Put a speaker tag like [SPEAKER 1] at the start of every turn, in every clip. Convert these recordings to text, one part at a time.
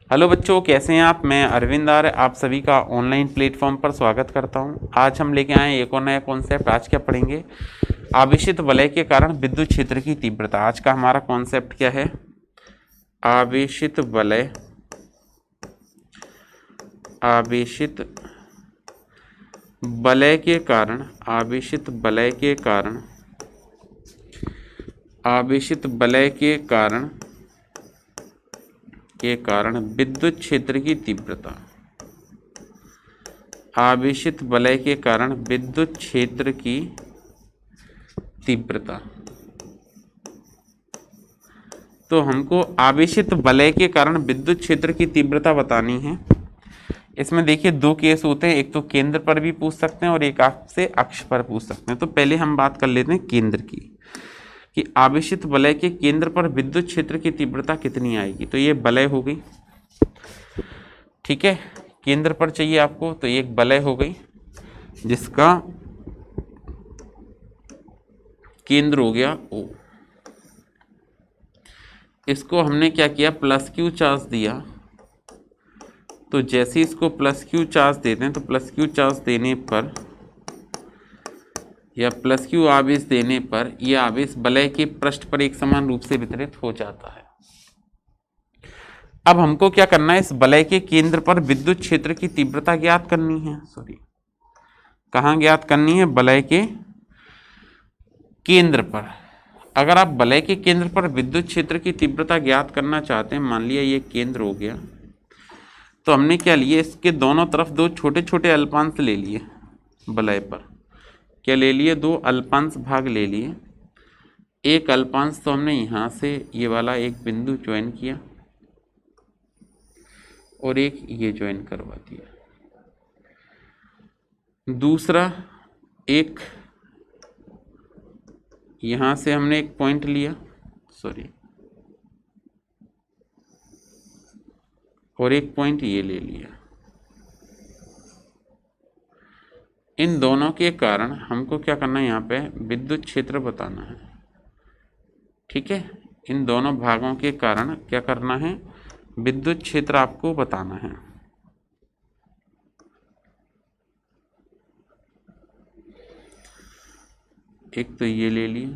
[SPEAKER 1] Hello बच्चों, कैसे हैं आप। मैं अरविंद आर्य आप सभी का ऑनलाइन प्लेटफॉर्म पर स्वागत करता हूं। आज हम लेके आए एक और नया कॉन्सेप्ट। आज क्या पढ़ेंगे? आवेशित वलय के कारण विद्युत क्षेत्र की तीव्रता। आज का हमारा कॉन्सेप्ट क्या है? आवेशित वलय, आवेशित वलय के कारण, आवेशित वलय के कारण, आवेशित वलय के कारण विद्युत क्षेत्र की तीव्रता। आवेशित वलय के कारण विद्युत क्षेत्र की तीव्रता। तो हमको आवेशित वलय के कारण विद्युत क्षेत्र की तीव्रता बतानी है। इसमें देखिए दो केस होते हैं, एक तो केंद्र पर भी पूछ सकते हैं और एक आपसे अक्ष पर पूछ सकते हैं। तो पहले हम बात कर लेते हैं केंद्र की, कि आवेशित वलय के केंद्र पर विद्युत क्षेत्र की तीव्रता कितनी आएगी। तो ये वलय हो गई, ठीक है। केंद्र पर चाहिए आपको, तो एक वलय हो गई जिसका केंद्र हो गया O। इसको हमने क्या किया, प्लस क्यू चार्ज दिया। तो जैसे इसको प्लस क्यू चार्ज देते हैं तो प्लस क्यू चार्ज देने पर या प्लस क्यू आवेश देने पर यह आवेश वलय के पृष्ठ पर एक समान रूप से वितरित हो जाता है। अब हमको क्या करना है, इस वलय के केंद्र पर विद्युत क्षेत्र की तीव्रता ज्ञात करनी है। कहाँ ज्ञात करनी है? वलय के केंद्र पर। अगर आप वलय के केंद्र पर विद्युत क्षेत्र की तीव्रता ज्ञात करना चाहते हैं, मान लिया ये केंद्र हो गया, तो हमने क्या लिए, इसके दोनों तरफ दो छोटे छोटे अल्पांश ले लिए। वलय पर क्या ले लिए? दो अल्पांश भाग ले लिए। एक अल्पांश तो हमने यहाँ से ये वाला एक बिंदु ज्वाइन किया और एक ये ज्वाइन करवा दिया। दूसरा एक यहाँ से हमने एक पॉइंट लिया, और एक पॉइंट ये ले लिया। इन दोनों के कारण हमको क्या करना है, यहाँ पे विद्युत क्षेत्र बताना है, ठीक है। इन दोनों भागों के कारण क्या करना है, विद्युत क्षेत्र आपको बताना है। एक तो ये ले लिया,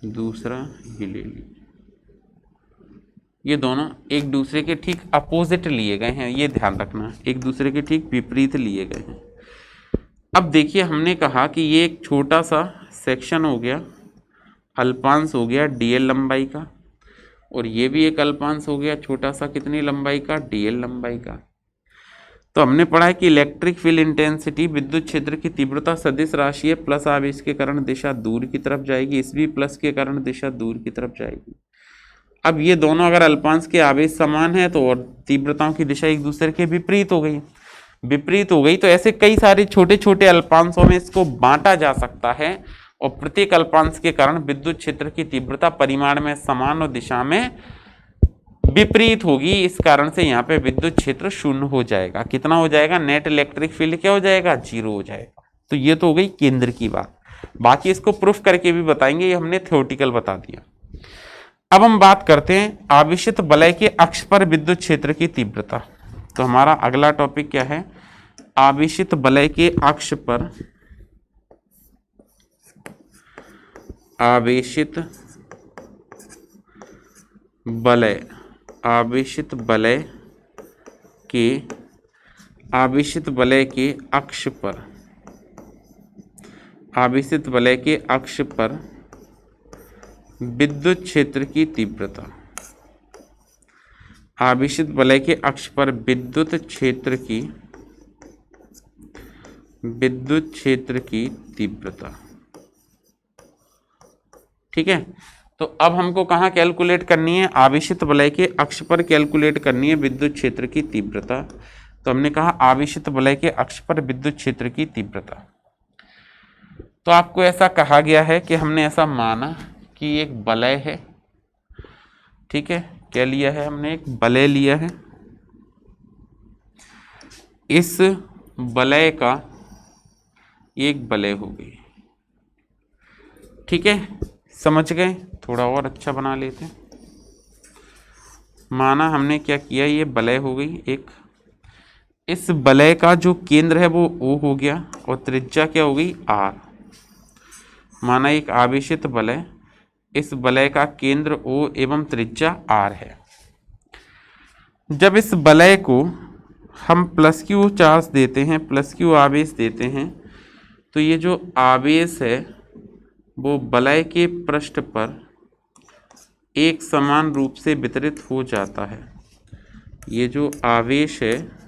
[SPEAKER 1] दूसरा ये ले लिया। ये दोनों एक दूसरे के ठीक अपोजिट लिए गए हैं, ये ध्यान रखना, एक दूसरे के ठीक विपरीत लिए गए हैं। अब देखिए हमने कहा कि ये एक छोटा सा सेक्शन हो गया, अल्पांश हो गया dl लंबाई का, और ये भी एक अल्पांश हो गया छोटा सा, कितनी लंबाई का? dl लंबाई का। तो हमने पढ़ा है कि इलेक्ट्रिक फील्ड इंटेंसिटी विद्युत क्षेत्र की तीव्रता सदिश राशि है। प्लस आवेश के कारण दिशा दूर की तरफ जाएगी, इस भी प्लस के कारण दिशा दूर की तरफ जाएगी। अब ये दोनों अगर अल्पांश के आवेश समान है तो और तीव्रताओं की दिशा एक दूसरे के विपरीत हो गई, तो ऐसे कई सारे छोटे छोटे अल्पांशों में इसको बांटा जा सकता है, और प्रत्येक अल्पांश के कारण विद्युत क्षेत्र की तीव्रता परिमाण में समान और दिशा में विपरीत होगी। इस कारण से यहाँ पे विद्युत क्षेत्र शून्य हो जाएगा। कितना हो जाएगा? नेट इलेक्ट्रिक फील्ड क्या हो जाएगा? 0 हो जाएगा। तो ये तो हो गई केंद्र की बात। बाकी इसको प्रूफ करके भी बताएंगे, ये हमने थ्योरेटिकल बता दिया। अब हम बात करते हैं आवेशित वलय के अक्ष पर विद्युत क्षेत्र की तीव्रता। तो हमारा अगला टॉपिक क्या है? आवेशित वलय के अक्ष पर, आवेशित वलय, आवेशित वलय के, आवेशित वलय के अक्ष पर, आवेशित वलय के अक्ष पर विद्युत क्षेत्र की तीव्रता। आवेशित वलय के अक्ष पर विद्युत क्षेत्र की तीव्रता, ठीक है। तो अब हमको कहाँ कैलकुलेट करनी है? आवेशित वलय के अक्ष पर कैलकुलेट करनी है विद्युत क्षेत्र की तीव्रता। तो हमने कहा आवेशित वलय के अक्ष पर विद्युत क्षेत्र की तीव्रता। तो आपको ऐसा कहा गया है कि हमने ऐसा माना कि एक वलय है, ठीक है। क्या लिया है हमने? एक वलय लिया है। इस वलय का एक वलय हो गई, ठीक है। समझ गए? थोड़ा और अच्छा बना लेते हैं। माना हमने क्या किया, ये वलय हो गई एक, इस वलय का जो केंद्र है वो O हो गया और त्रिज्या क्या हो गई R। माना एक आवेशित वलय, इस वलय का केंद्र O एवं त्रिज्या R है। जब इस वलय को हम प्लस क्यू चार्ज देते हैं, प्लस क्यू आवेश देते हैं, तो ये जो आवेश है वो वलय के पृष्ठ पर एक समान रूप से वितरित हो जाता है। ये जो आवेश है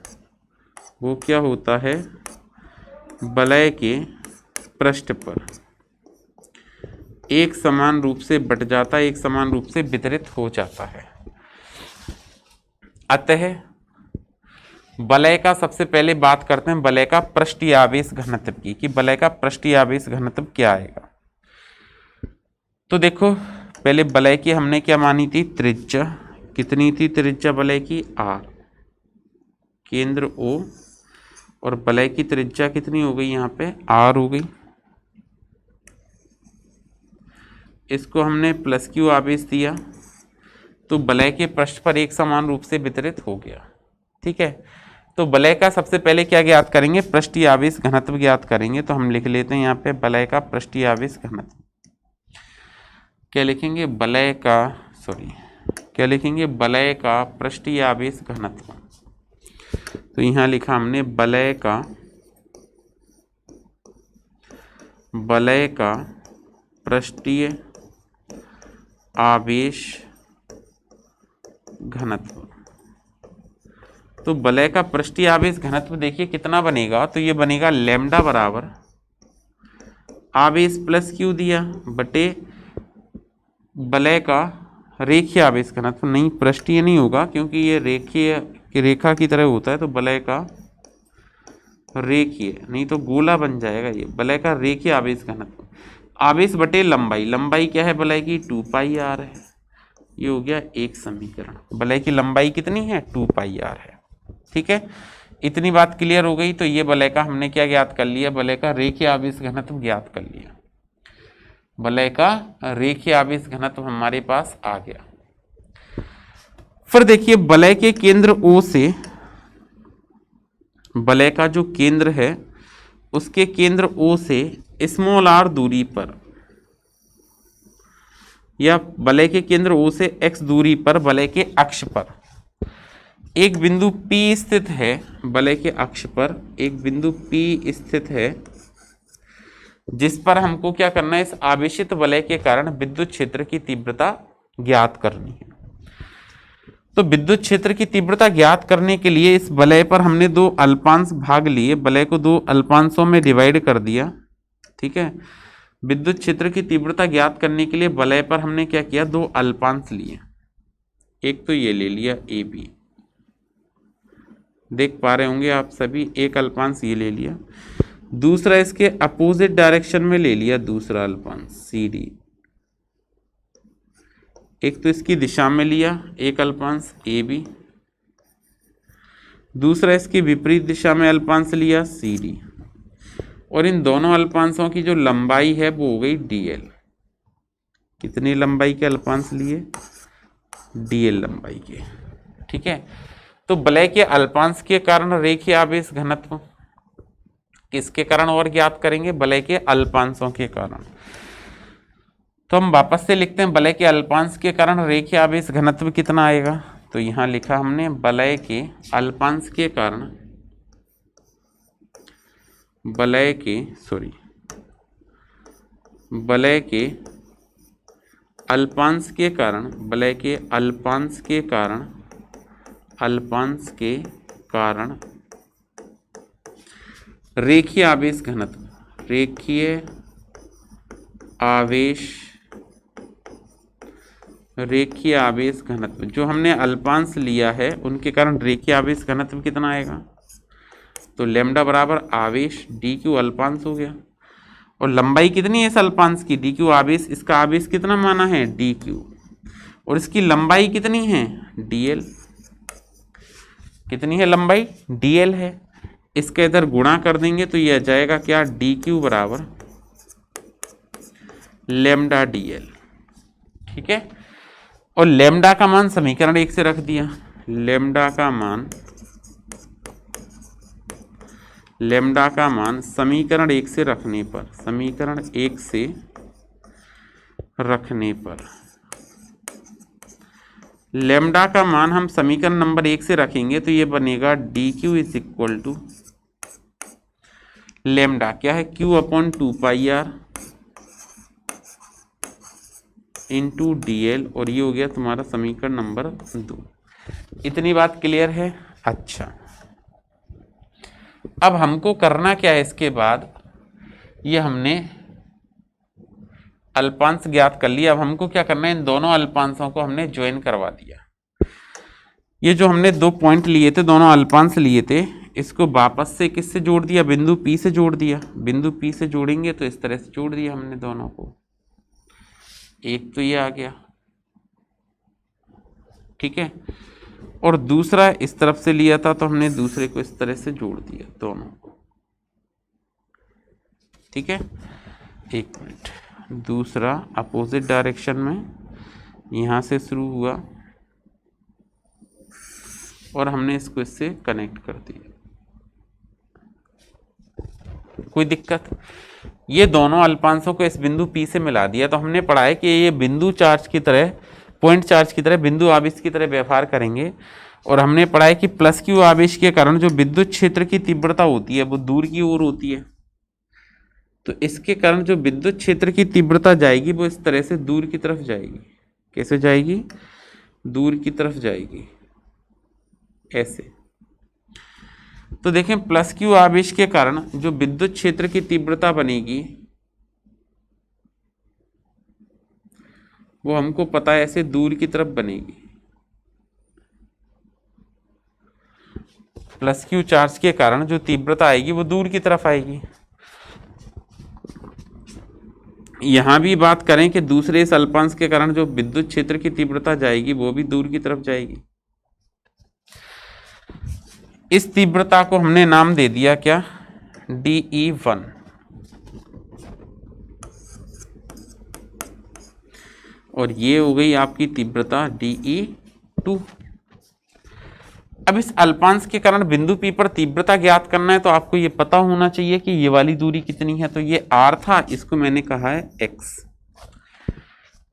[SPEAKER 1] वो क्या होता है, वलय के पृष्ठ पर एक समान रूप से बट जाता है, एक समान रूप से वितरित हो जाता है। अतः वलय का सबसे पहले बात करते हैं वलय का पृष्ठीय आवेश घनत्व की, कि वलय का पृष्ठीय आवेश घनत्व क्या आएगा। तो देखो पहले वलय की हमने क्या मानी थी, त्रिज्या। कितनी थी त्रिज्या वलय की, R, केंद्र O, और वलय की त्रिज्या कितनी हो गई, यहाँ पे R हो गई। इसको हमने प्लस क्यू आवेश दिया तो वलय के पृष्ठ पर एक समान रूप से वितरित हो गया। ठीक है, तो वलय का सबसे पहले क्या ज्ञात करेंगे, पृष्ठीय आवेश घनत्व ज्ञात करेंगे। तो हम लिख लेते हैं यहाँ पे वलय का पृष्ठीय आवेश घनत्व। क्या लिखेंगे, वलय का, क्या लिखेंगे, वलय का पृष्ठीय आवेश घनत्व। तो यहाँ लिखा हमने वलय का पृष्ठीय आवेश घनत्व। तो वलय का पृष्ठीय आवेश घनत्व देखिए कितना बनेगा, तो ये बनेगा लैम्डा बराबर आवेश प्लस क्यू दिया बटे वलय का रेखीय आवेश घनत्व। नहीं, पृष्ठीय नहीं होगा क्योंकि ये रेखीय रेखा की तरह होता है, तो वलय का रेखीय, नहीं तो गोला बन जाएगा। ये वलय का रेखीय आवेश घनत्व, आवेश बटे लंबाई। लंबाई क्या है वलय की, 2 पाई r है। ये हो गया एक समीकरण। वलय की लंबाई कितनी है, 2 पाई r है। ठीक है, इतनी बात क्लियर हो गई। तो ये वलय का हमने क्या ज्ञात कर लिया, वलय का रेखीय आवेश घनत्व ज्ञात कर लिया। वलय का रेखीय आवेश घनत्व हमारे पास आ गया। फिर देखिए वलय के केंद्र O से, वलय का जो केंद्र है उसके केंद्र O से स्मॉल r दूरी पर, या वलय के केंद्र O से x दूरी पर वलय के अक्ष पर एक बिंदु P स्थित है। वलय के अक्ष पर एक बिंदु P स्थित है जिस पर हमको क्या करना है, इस आवेशित वलय के कारण विद्युत क्षेत्र की तीव्रता ज्ञात करनी है। तो विद्युत क्षेत्र की तीव्रता ज्ञात करने के लिए इस वलय पर हमने दो अल्पांश भाग लिए, वलय को दो अल्पांशों में डिवाइड कर दिया। ठीक है, विद्युत क्षेत्र की तीव्रता ज्ञात करने के लिए वलय पर हमने क्या किया, दो अल्पांश लिए। एक तो ये ले लिया AB, देख पा रहे होंगे आप सभी, एक अल्पांश ये ले लिया। दूसरा इसके अपोजिट डायरेक्शन में ले लिया दूसरा अल्पांश CD। एक तो इसकी दिशा में लिया एक अल्पांश AB, दूसरा इसकी विपरीत दिशा में अल्पांश लिया CD, और इन दोनों अल्पांशों की जो लंबाई है वो हो गई DL। कितनी लंबाई के अल्पांश लिए, DL लंबाई के। ठीक है, तो वलय के अल्पांश के कारण रेखीय आवेश घनत्व किसके कारण और ज्ञात करेंगे, वलय के अल्पांशों के कारण। तो हम वापस से लिखते हैं वलय के अल्पांश के कारण रेखीय आवेश घनत्व कितना आएगा। तो यहाँ लिखा हमने वलय के अल्पांश के कारण, वलय के अल्पांश के कारण, वलय के अल्पांश के कारण, रेखीय आवेश घनत्व, रेखीय आवेश घनत्व जो हमने अल्पांश लिया है उनके कारण रेखीय आवेश घनत्व कितना आएगा। तो लैम्डा बराबर आवेश DQ अल्पांश हो गया, और लंबाई कितनी है इस अल्पांश की, DQ आवेश, इसका आवेश कितना माना है DQ, और इसकी लंबाई कितनी है DL। कितनी है लंबाई, DL है। इसके इधर गुणा कर देंगे तो ये आ जाएगा क्या, DQ बराबर लैम्डा DL। ठीक है, और लेमडा का मान समीकरण 1 से रख दिया। लेमडा का मान समीकरण 1 से रखने पर, समीकरण 1 से रखने पर लेमडा का मान हम समीकरण नंबर 1 से रखेंगे तो ये बनेगा D Q is equal to lambda क्या है, Q upon 2 pi R into D L, और ये हो गया तुम्हारा समीकरण नंबर 2। इतनी बात क्लियर है। अच्छा, अब हमको करना क्या है, इसके बाद ये हमने अल्पांश ज्ञात कर लिया। अब हमको क्या करना है, इन दोनों अल्पांशों को हमने ज्वाइन करवा दिया। ये जो हमने 2 पॉइंट लिए थे, दोनों अल्पांश लिए थे, इसको वापस से किससे जोड़ दिया, बिंदु P से जोड़ दिया। बिंदु P से जोड़ेंगे तो इस तरह से जोड़ दिया हमने दोनों को। एक तो ये आ गया, ठीक है, और दूसरा इस तरफ से लिया था तो हमने दूसरे को इस तरह से जोड़ दिया दोनों को, ठीक है। एक मिनट, दूसरा अपोजिट डायरेक्शन में यहाँ से शुरू हुआ और हमने इसको इससे कनेक्ट कर दिया। कोई दिक्कत? ये दोनों अल्पांशों को इस बिंदु P से मिला दिया। तो हमने पढ़ा है कि ये बिंदु चार्ज की तरह, पॉइंट चार्ज की तरह, बिंदु आवेश की तरह व्यवहार करेंगे। और हमने पढ़ा है कि प्लस क्यू आवेश के कारण जो विद्युत क्षेत्र की तीव्रता होती है वो दूर की ओर होती है। तो इसके कारण जो विद्युत क्षेत्र की तीव्रता जाएगी वो इस तरह से दूर की तरफ जाएगी। कैसे जाएगी? दूर की तरफ जाएगी, ऐसे। तो देखें, प्लस क्यू आवेश के कारण जो विद्युत क्षेत्र की तीव्रता बनेगी वो हमको पता है ऐसे दूर की तरफ बनेगी। प्लस क्यू चार्ज के कारण जो तीव्रता आएगी वो दूर की तरफ आएगी। यहां भी बात करें कि दूसरे इस अल्पांश के कारण जो विद्युत क्षेत्र की तीव्रता जाएगी वो भी दूर की तरफ जाएगी। इस तीव्रता को हमने नाम दे दिया क्या? DE1। और ये हो गई आपकी तीव्रता DE2। अब इस अल्पांश के कारण बिंदु P पर तीव्रता ज्ञात करना है तो आपको ये पता होना चाहिए कि ये वाली दूरी कितनी है। तो ये R था, इसको मैंने कहा है X।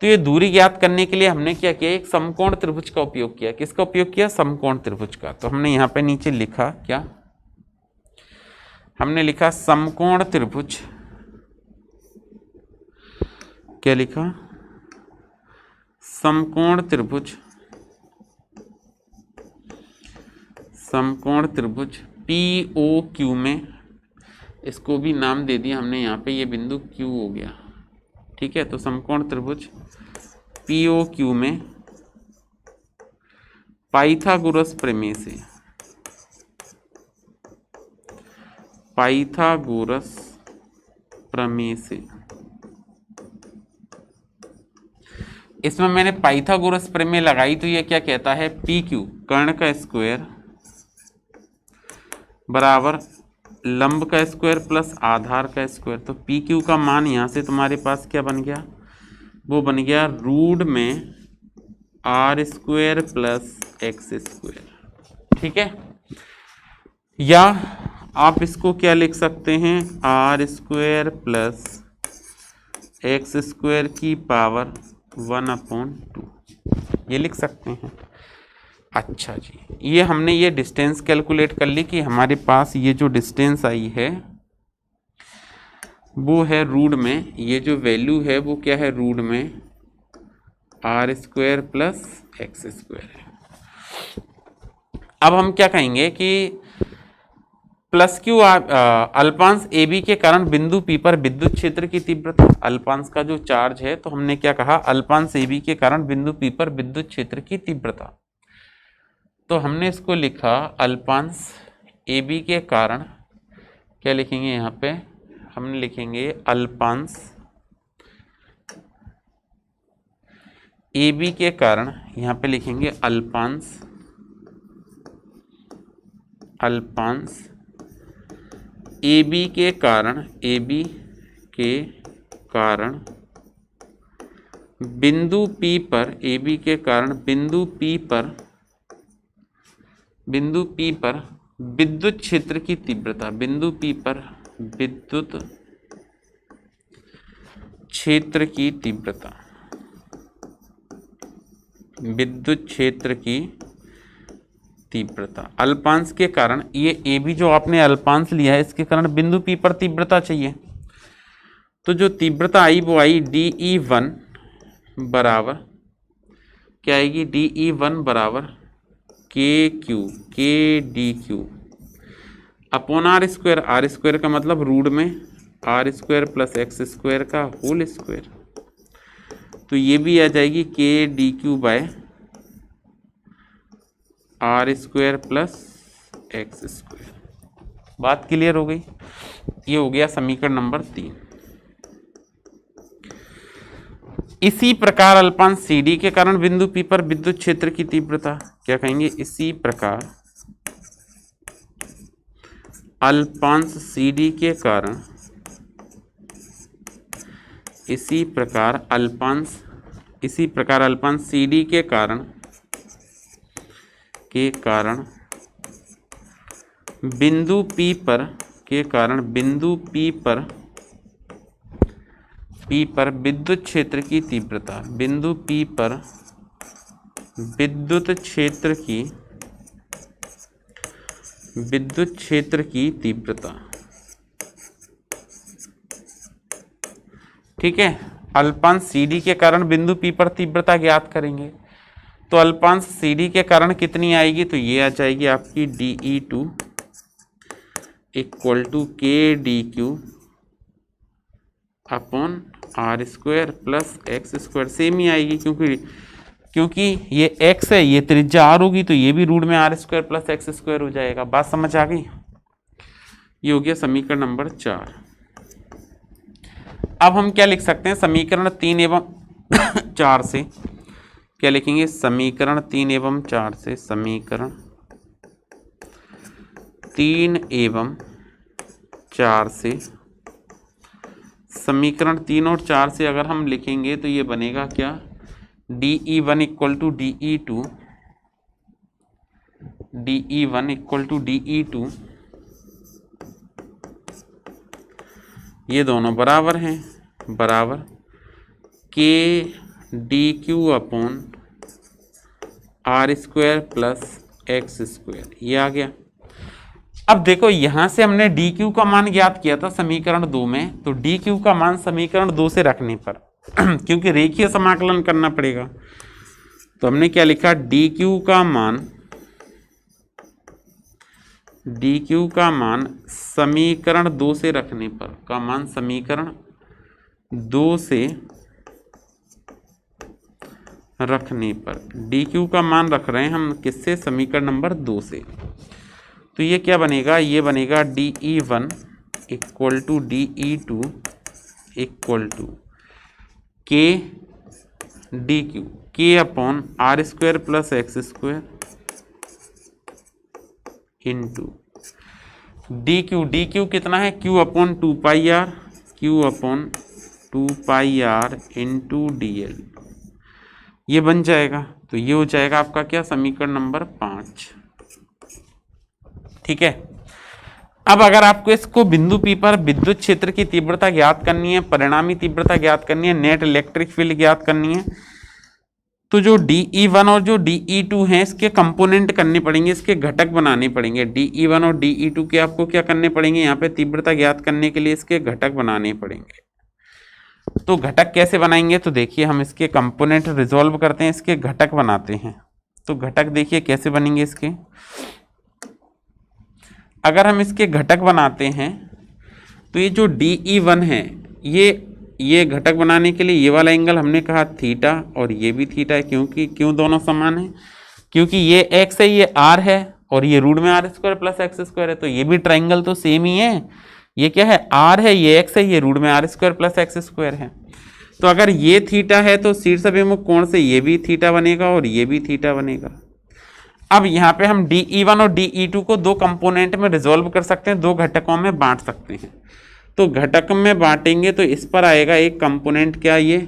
[SPEAKER 1] तो ये दूरी ज्ञात करने के लिए हमने क्या किया, एक समकोण त्रिभुज का उपयोग किया। किसका उपयोग किया? समकोण त्रिभुज का। तो हमने यहाँ पे नीचे लिखा क्या? हमने लिखा समकोण त्रिभुज। क्या लिखा? समकोण त्रिभुज। समकोण त्रिभुज POQ में, इसको भी नाम दे दिया हमने यहाँ पे, ये बिंदु Q हो गया, ठीक है। तो समकोण त्रिभुज POQ में पाइथागोरस प्रमेय से, पाइथागोरस प्रमेय से, इसमें मैंने पाइथागोरस प्रमेय लगाई तो ये क्या कहता है, PQ कर्ण का स्क्वायर बराबर लंब का स्क्वायर प्लस आधार का स्क्वायर। तो PQ का मान यहाँ से तुम्हारे पास क्या बन गया? वो बन गया रूट में R square plus X square, ठीक है। या आप इसको क्या लिख सकते हैं, R square plus X square की पावर 1/2, ये लिख सकते हैं। अच्छा जी, ये हमने ये डिस्टेंस कैलकुलेट कर ली कि हमारे पास ये जो डिस्टेंस आई है वो है रूट में, ये जो वैल्यू है वो क्या है, रूट में R square plus X square है। अब हम क्या कहेंगे कि प्लस क्यू अल्पांश AB के कारण बिंदु P पर विद्युत क्षेत्र की तीव्रता, अल्पांश का जो चार्ज है, तो हमने क्या कहा, अल्पांश AB के कारण बिंदु P पर विद्युत क्षेत्र की तीव्रता। तो हमने इसको लिखा अल्पांश AB के कारण, क्या लिखेंगे यहाँ पे, हमने लिखेंगे अल्पांश AB के कारण, यहाँ पे लिखेंगे अल्पांश, अल्पांश AB के कारण, AB के कारण बिंदु P पर AB के कारण बिंदु P पर विद्युत क्षेत्र की तीव्रता, बिंदु P पर विद्युत क्षेत्र की तीव्रता, विद्युत क्षेत्र की तीव्रता अल्पांश के कारण, ये AB जो आपने अल्पांश लिया है इसके कारण बिंदु P पर तीव्रता चाहिए। तो जो तीव्रता आई वो आई DE1 बराबर क्या आएगी, DE1 बराबर KDQ अपॉन R स्क्वायर का मतलब रूट में R² प्लस X² का होल स्क्वायर, तो ये भी आ जाएगी KDQ bye R² plus X²। बात क्लियर हो गई। ये हो गया समीकरण नंबर 3। इसी प्रकार अल्पांश CD के कारण बिंदु P पर विद्युत क्षेत्र की तीव्रता, क्या कहेंगे, इसी प्रकार अल्पांश CD के कारण, इसी प्रकार अल्पांश CD के कारण बिंदु P पर विद्युत क्षेत्र की तीव्रता, बिंदु P पर विद्युत क्षेत्र की तीव्रता। ठीक है, अल्पांश CD के कारण बिंदु P पर तीव्रता ज्ञात करेंगे। तो अल्पांश CD के कारण कितनी आएगी, तो ये आ जाएगी आपकी DE2 equal to KDQ upon R² plus X²। Same ही आएगी क्योंकि ये X है, ये त्रिज्या R होगी, तो ये भी रूट में R² प्लस X² हो जाएगा। बात समझ आ गई। ये हो गया समीकरण नंबर 4। अब हम क्या लिख सकते हैं, समीकरण 3 एवं 4 से क्या लिखेंगे, समीकरण 3 एवं 4 से, समीकरण 3 एवं 4 से, समीकरण 3 और 4 से अगर हम लिखेंगे तो ये बनेगा क्या, DE1 equal to DE2, DE1 equal to DE2, ये दोनों बराबर हैं, बराबर KDQ upon R² plus X²। ये आ गया। अब देखो यहां से हमने DQ का मान ज्ञात किया था समीकरण 2 में, तो DQ का मान समीकरण 2 से रखने पर क्योंकि रेखीय समाकलन करना पड़ेगा, तो हमने क्या लिखा, DQ का मान समीकरण 2 से रखने पर, का मान समीकरण 2 से रखने पर, DQ का मान रख रहे हैं हम किससे, समीकरण नंबर 2 से। तो ये क्या बनेगा, ये बनेगा DE1 equal to DE2 equal to KDQ, K upon R² plus X² into DQ कितना है, Q upon 2πr, Q upon 2πr into DL, ये बन जाएगा। तो ये हो जाएगा आपका क्या, समीकरण नंबर 5। ठीक है। अब अगर आपको इसको बिंदु P पर विद्युत क्षेत्र की तीव्रता ज्ञात करनी है, परिणामी तीव्रता ज्ञात करनी है, नेट इलेक्ट्रिक फील्ड ज्ञात करनी है, तो जो DE1 और जो DE2 हैं इसके कंपोनेंट करने पड़ेंगे, इसके घटक बनाने पड़ेंगे। DE1 और DE2 के आपको क्या करने पड़ेंगे, यहाँ पे तीव्रता ज्ञात करने के लिए इसके घटक बनाने पड़ेंगे। तो घटक कैसे बनाएंगे, तो देखिए हम इसके कंपोनेंट रिजॉल्व करते हैं, इसके घटक बनाते हैं। तो घटक देखिए कैसे बनेंगे इसके, अगर हम इसके घटक बनाते हैं तो ये जो DE1 है, ये घटक बनाने के लिए ये वाला एंगल हमने कहा थीटा और ये भी थीटा है, क्यों दोनों समान है, क्योंकि ये x है, ये r है और ये रूट में R² प्लस X² है, तो ये भी ट्राइंगल तो सेम ही है। ये क्या है, r है, ये x है, ये रूट में R² प्लस X² है। तो अगर ये थीटा है तो शीर्ष अभिमुख कोण से ये भी थीटा बनेगा और ये भी थीटा बनेगा। अब यहाँ पे हम DE1 और DE2 को दो कंपोनेंट में रिजॉल्व कर सकते हैं, दो घटकों में बांट सकते हैं। तो घटक में बांटेंगे तो इस पर आएगा एक कंपोनेंट क्या, ये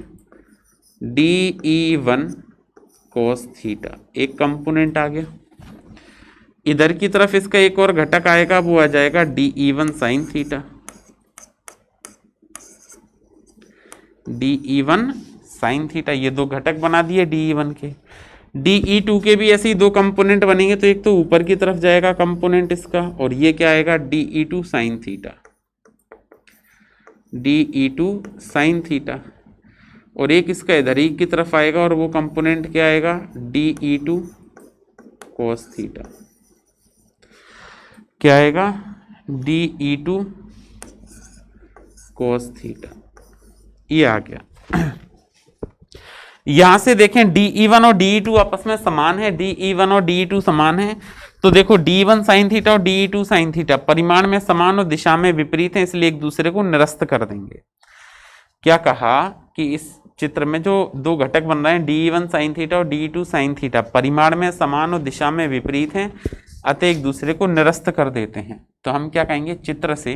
[SPEAKER 1] DE1 cos थीटा, एक कंपोनेंट आ गया। इधर की तरफ इसका एक और घटक आएगा, वो आ जाएगा DE1 sin theta, DE1 sin theta. ये दो घटक बना दिए DE1 के। DE2 के भी ऐसे ही दो कंपोनेंट बनेंगे, तो एक तो ऊपर की तरफ जाएगा कंपोनेंट इसका, और ये क्या आएगा DE2 sin theta, DE2 sin theta, और एक इसका इधर ही की तरफ आएगा, और वो कंपोनेंट क्या आएगा DE2 cos थीटा। क्या आएगा DE2 cos थीटा, ये आ गया। यहां से देखें DE1 और DE2 आपस में समान है, DE1 और DE2 समान है, तो देखो D1 sin थीटा और DE2 sin थीटा परिमाण में समान और दिशा में विपरीत है, इसलिए एक दूसरे को निरस्त कर देंगे। क्या कहा कि इस चित्र में जो दो घटक बन रहे हैं DE1 sin थीटा और DE2 sin थीटा परिमाण में समान और दिशा में विपरीत हैं, अतः एक दूसरे को निरस्त कर देते हैं। तो हम क्या कहेंगे, चित्र से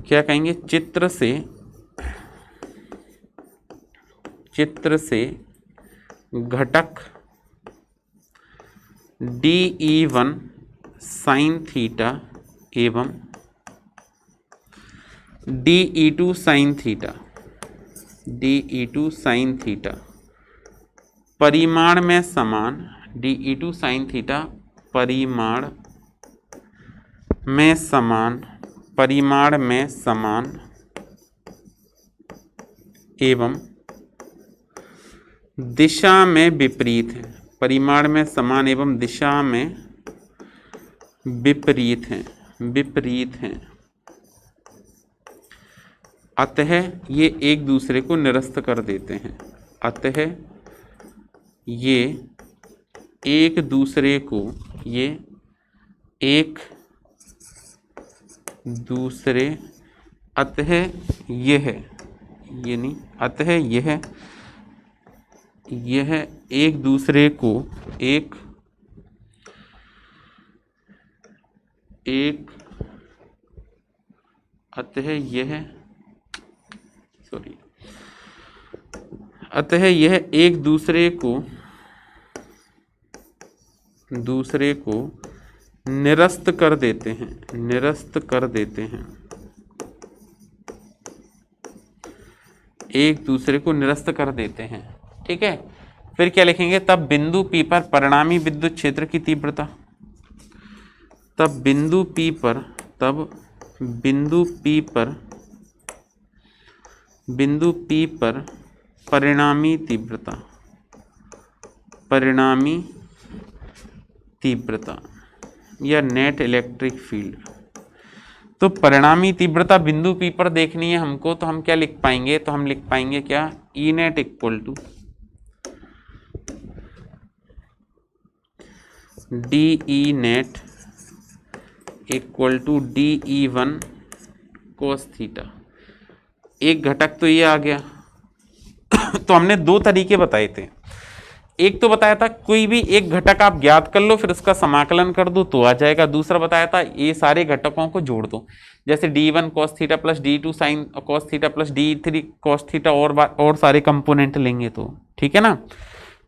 [SPEAKER 1] क्या कहेंगे, चित्र से घटक DE1 sin थीटा एवं DE2 sin theta, DE2 sin theta परिमाण में समान, DE2 sin थीटा परिमाण में समान, परिमाण में समान एवं दिशा में विपरीत है, परिमाण में समान एवं दिशा में विपरीत हैं, अतः ये एक दूसरे को निरस्त कर देते हैं, अतः ये एक दूसरे को, ये एक दूसरे, अतः यह, ये नहीं, अतः यह एक दूसरे को एक अतः यह एक दूसरे को निरस्त कर देते हैं, एक दूसरे को निरस्त कर देते हैं। ठीक है, फिर क्या लिखेंगे, तब बिंदु P पर परिणामी विद्युत क्षेत्र की तीव्रता, तब बिंदु P पर परिणामी तीव्रता या नेट इलेक्ट्रिक फील्ड। तो परिणामी तीव्रता बिंदु P पर देखनी है हमको, तो हम क्या लिख पाएंगे, तो हम लिख पाएंगे क्या, E net equal to DE net equal to DE1 cos theta. एक घटक तो ये आ गया। तो हमने दो तरीके बताए थे, एक तो बताया था कोई भी एक घटक आप ज्ञात कर लो फिर उसका समाकलन कर दो तो आ जाएगा, दूसरा बताया था ये सारे घटकों को जोड़ दो, जैसे D1 cos theta plus D2 sin cos theta plus D3 cos theta और सारे कंपोनेंट लेंगे तो ठीक है ना।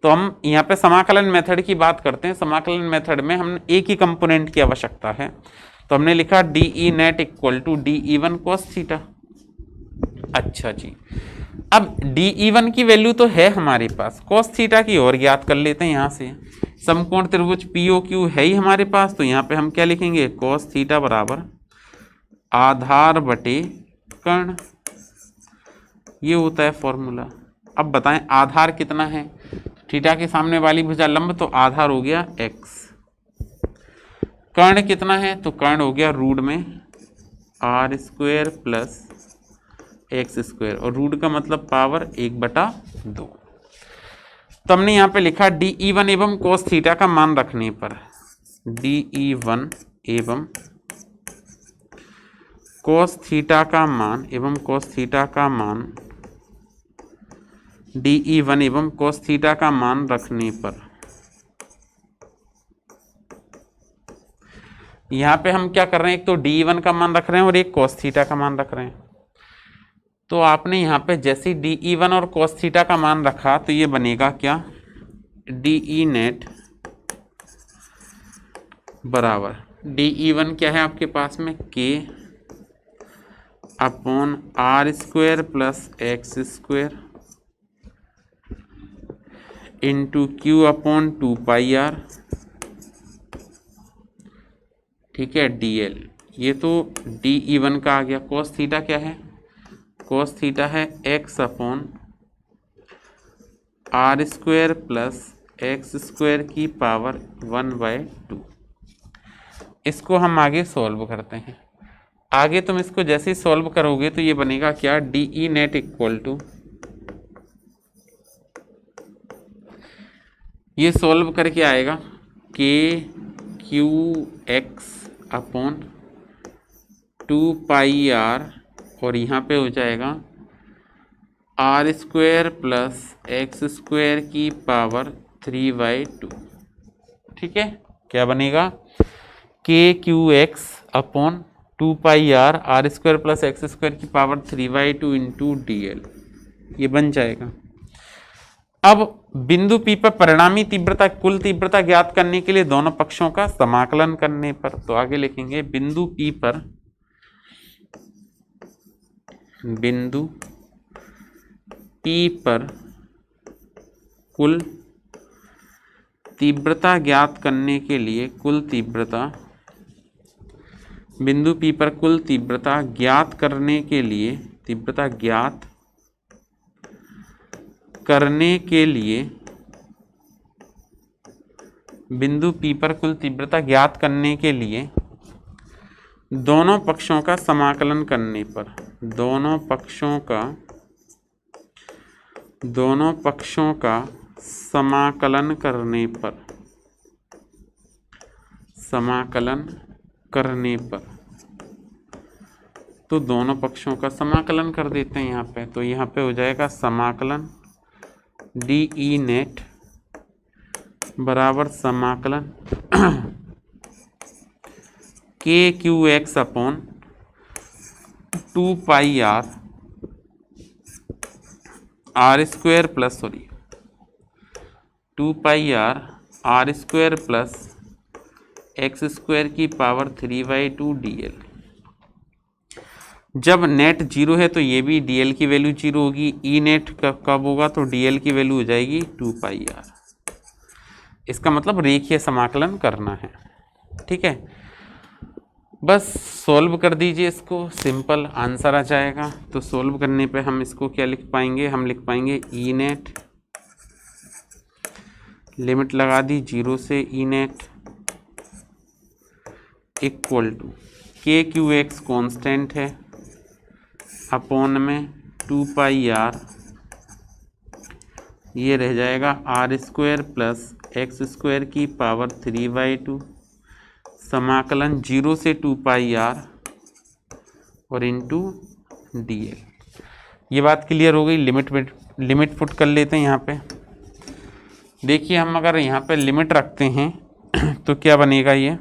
[SPEAKER 1] तो हम यहाँ पे समाकलन मेथड की बात करते हैं। समाकलन मेथड में हम एक ही कंपोनेंट की आवश्यकता है, तो हमने लिखा DE net equal to DE1 cos theta. अच्छा जी, अब DE1 की वैल्यू तो है हमारे पास, cos थीटा की और ज्ञात कर लेते हैं। यहाँ से समकोण त्रिभुज POQ है ही हमारे पास, तो यहाँ पे हम क्या लिखेंगे, cos थीटा बराबर आधार बटे कर्ण, ये होता है फॉर्मूला। अब बताएं आधार कितना है, थीटा के सामने वाली भुजा लंब, तो आधार हो गया x। कर्ण कितना है, तो कर्ण हो गया रूट में r² प्लस x², और रूट का मतलब पावर 1/2। तो हमने यहाँ पे लिखा DE1 एवं cos थीटा का मान रखने पर, DE1 एवं cos थीटा का मान DE1 एवं cos थीटा का मान रखने पर, यहाँ पे हम क्या कर रहे हैं, एक तो DE1 का मान रख रहे हैं और एक cos थीटा का मान रख रहे हैं। तो आपने यहाँ पे जैसे DE1 और cos थीटा का मान रखा तो ये बनेगा क्या, DE नेट बराबर DE1 क्या है आपके पास में, K upon R square plus X square into Q upon 2πr, ठीक है, DL। ये तो DE1 का आ गया। cos थीटा क्या है, cos थीटा है x upon R square plus X square की पावर 1/2। इसको हम आगे सॉल्व करते हैं। आगे तुम इसको जैसे ही सॉल्व करोगे तो ये बनेगा क्या, DE नेट इक्वल टू, ये सॉल्व करके आएगा KQX अपॉन 2πr और यहाँ पे हो जाएगा R square plus X square की पावर 3/2। ठीक है, क्या बनेगा, KQX upon 2πr R square plus X square की पावर 3/2 इंटू DL, ये बन जाएगा। अब बिंदु P पर परिणामी तीव्रता कुल तीव्रता ज्ञात करने के लिए दोनों पक्षों का समाकलन करने पर, तो आगे लिखेंगे बिंदु P पर कुल तीव्रता ज्ञात करने के लिए कुल तीव्रता, बिंदु P पर कुल तीव्रता ज्ञात करने के लिए, तीव्रता ज्ञात करने के लिए बिंदु P पर कुल तीव्रता ज्ञात करने के लिए दोनों पक्षों का समाकलन करने पर, दोनों पक्षों का समाकलन करने पर, समाकलन करने पर, तो दोनों पक्षों का समाकलन कर देते हैं यहाँ पे। तो यहाँ पे हो जाएगा समाकलन DE नेट बराबर समाकलन KQX upon 2πr R square plus 2πr R square plus X square की पावर 3/2 DL। जब नेट जीरो है तो ये भी DL की वैल्यू जीरो होगी। ई नेट कब होगा तो DL की वैल्यू हो जाएगी 2πr। इसका मतलब रेखीय समाकलन करना है। ठीक है, बस सॉल्व कर दीजिए इसको, सिंपल आंसर आ जाएगा। तो सॉल्व करने पे हम इसको क्या लिख पाएंगे, हम लिख पाएंगे ई नेट, लिमिट लगा दी 0 से E net equal to KQX constant है अपॉन में 2πr, ये रह जाएगा R square plus X square की पावर 3/2 समाकलन 0 से 2πr और इंटू DL। ये बात क्लियर हो गई। लिमिट पुट कर लेते हैं यहाँ पे। देखिए हम अगर यहाँ पे लिमिट रखते हैं तो क्या बनेगा, ये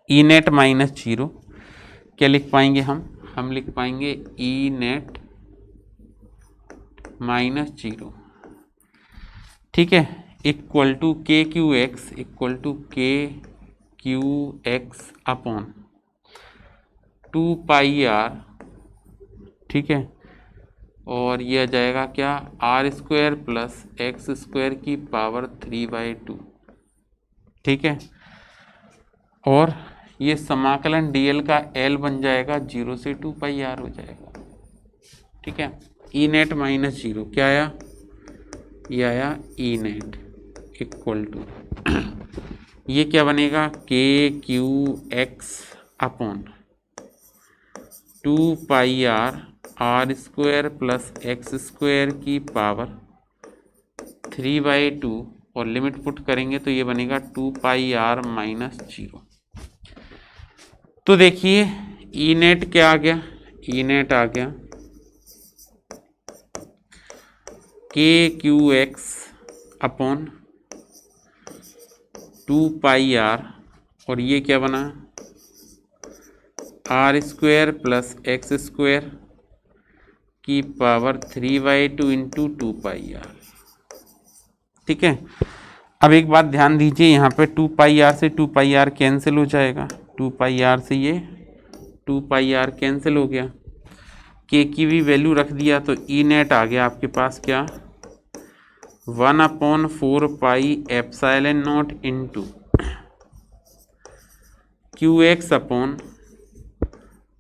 [SPEAKER 1] ई नेट माइनस 0, क्या लिख पाएंगे हम लिख पाएंगे ई नेट माइनस 0, ठीक है, equal to KQX equal to KQX upon 2πr, ठीक है, और ये आ जाएगा क्या, R square plus X square की पावर 3/2, ठीक है, और ये समाकलन DL का L बन जाएगा 0 से 2πr हो जाएगा। ठीक है, ई नेट माइनस 0 क्या आया, ये आया ई नेट इक्वल टू ये क्या बनेगा KQX upon 2πr R square plus X square की पावर 3/2 और लिमिट पुट करेंगे तो ये बनेगा 2πr माइनस 0। तो देखिए ई नेट क्या आ गया, ई नेट आ गया KQX अपॉन 2πr और ये क्या बना, R square plus X square की पावर 3/2 इंटू 2πr। ठीक है, अब एक बात ध्यान दीजिए, यहाँ पे 2πr से 2πr कैंसिल हो जाएगा, 2πr से ये 2πr कैंसिल हो गया, के की भी वैल्यू रख दिया तो ई नेट आ गया आपके पास क्या 1/4 pi epsilon not into QX upon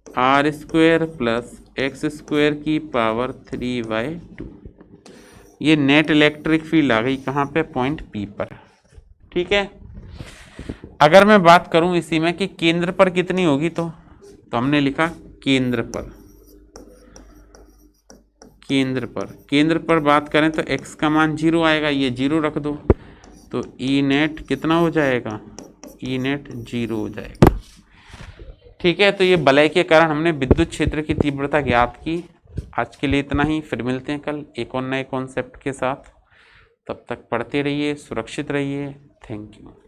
[SPEAKER 1] r² plus x² की पावर 3/2। ये नेट इलेक्ट्रिक फील्ड आ गई कहाँ पे, पॉइंट P पर। ठीक है, अगर मैं बात करूं इसी में कि केंद्र पर कितनी होगी तो हमने लिखा केंद्र पर बात करें तो x का मान 0 आएगा, ये 0 रख दो तो ई नेट कितना हो जाएगा, ई नेट 0 हो जाएगा। ठीक है, तो ये वलय के कारण हमने विद्युत क्षेत्र की तीव्रता ज्ञात की। आज के लिए इतना ही, फिर मिलते हैं कल एक और नए कॉन्सेप्ट के साथ। तब तक पढ़ते रहिए, सुरक्षित रहिए। Thank you.